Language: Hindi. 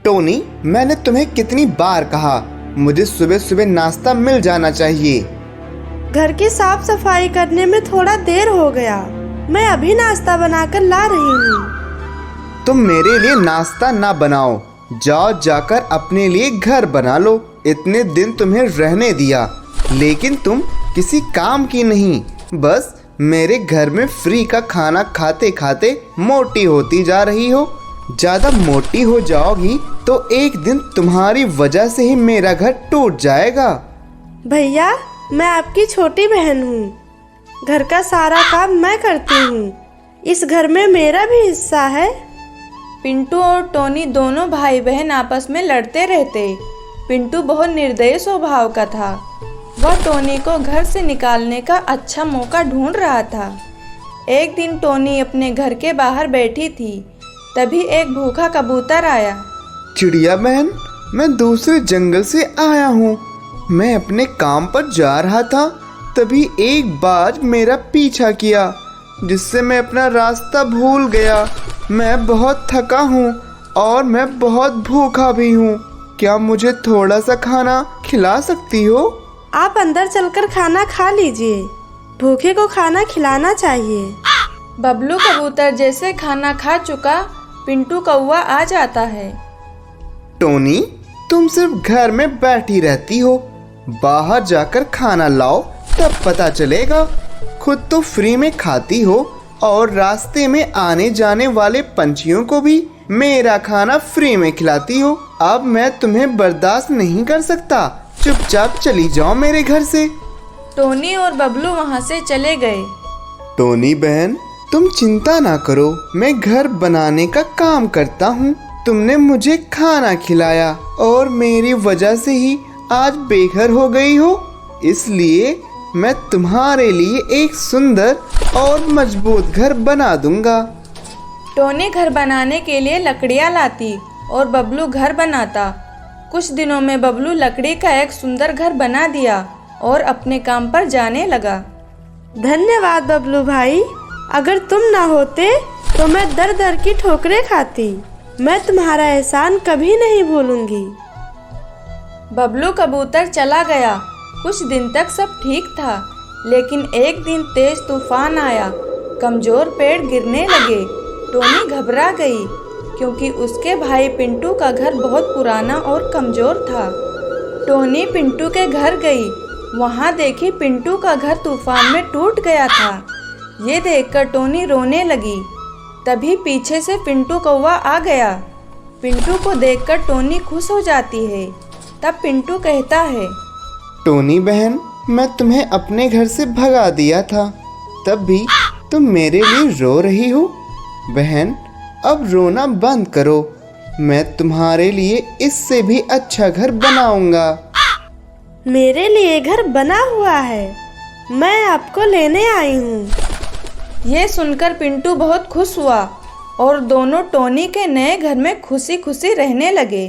टोनी, मैंने तुम्हें कितनी बार कहा, मुझे सुबह सुबह नाश्ता मिल जाना चाहिए। घर की साफ सफाई करने में थोड़ा देर हो गया। मैं अभी नाश्ता बनाकर ला रही हूँ। तुम मेरे लिए नाश्ता ना बनाओ, जाओ जाकर अपने लिए घर बना लो। इतने दिन तुम्हें रहने दिया, लेकिन तुम किसी काम की नहीं, बस मेरे घर में फ्री का खाना खाते खाते मोटी होती जा रही हो। ज़्यादा मोटी हो जाओगी तो एक दिन तुम्हारी वजह से ही मेरा घर टूट जाएगा। भैया, मैं आपकी छोटी बहन हूँ। घर का सारा काम मैं करती हूँ। इस घर में मेरा भी हिस्सा है। पिंटू और टोनी दोनों भाई बहन आपस में लड़ते रहते। पिंटू बहुत निर्दयी स्वभाव का था। वह टोनी को घर से निकालने का अच्छा मौका ढूंढ रहा था। एक दिन टोनी अपने घर के बाहर बैठी थी, तभी एक भूखा कबूतर आया। चिड़िया बहन, मैं दूसरे जंगल से आया हूँ। मैं अपने काम पर जा रहा था, तभी एक बाज मेरा पीछा किया, जिससे मैं अपना रास्ता भूल गया। मैं बहुत थका हूँ और मैं बहुत भूखा भी हूँ। क्या मुझे थोड़ा सा खाना खिला सकती हो? आप अंदर चलकर खाना खा लीजिए। भूखे को खाना खिलाना चाहिए। बबलू कबूतर जैसे खाना खा चुका, पिंटू कौवा आ जाता है। टोनी, तुम सिर्फ घर में बैठी रहती हो, बाहर जाकर खाना लाओ, तब पता चलेगा। खुद तो फ्री में खाती हो और रास्ते में आने जाने वाले पंछियों को भी मेरा खाना फ्री में खिलाती हो। अब मैं तुम्हें बर्दाश्त नहीं कर सकता। चुपचाप चली जाओ मेरे घर से। टोनी और बबलू वहाँ से चले गए। टोनी बहन, तुम चिंता ना करो, मैं घर बनाने का काम करता हूँ। तुमने मुझे खाना खिलाया और मेरी वजह से ही आज बेघर हो गई हो, इसलिए मैं तुम्हारे लिए एक सुंदर और मजबूत घर बना दूंगा। टोनी घर बनाने के लिए लकड़ियाँ लाती और बबलू घर बनाता। कुछ दिनों में बबलू लकड़ी का एक सुंदर घर बना दिया और अपने काम पर जाने लगा। धन्यवाद बबलू भाई। अगर तुम ना होते तो मैं दर दर की ठोकरें खाती। मैं तुम्हारा एहसान कभी नहीं भूलूंगी। बबलू कबूतर चला गया। कुछ दिन तक सब ठीक था, लेकिन एक दिन तेज तूफान आया। कमजोर पेड़ गिरने लगे। टोनी घबरा गई, क्योंकि उसके भाई पिंटू का घर बहुत पुराना और कमजोर था। टोनी पिंटू के घर गई। वहाँ देखी पिंटू का घर तूफान में टूट गया था। ये देखकर टोनी रोने लगी। तभी पीछे से पिंटू कौवा आ गया। पिंटू को देखकर टोनी खुश हो जाती है। तब पिंटू कहता है, टोनी बहन, मैं तुम्हें अपने घर से भगा दिया था, तब भी तुम मेरे लिए रो रही हो। बहन, अब रोना बंद करो। मैं तुम्हारे लिए इससे भी अच्छा घर बनाऊंगा। मेरे लिए घर बना हुआ है। मैं आपको लेने आई हूँ। ये सुनकर पिंटू बहुत खुश हुआ और दोनों टोनी के नए घर में खुशी खुशी रहने लगे।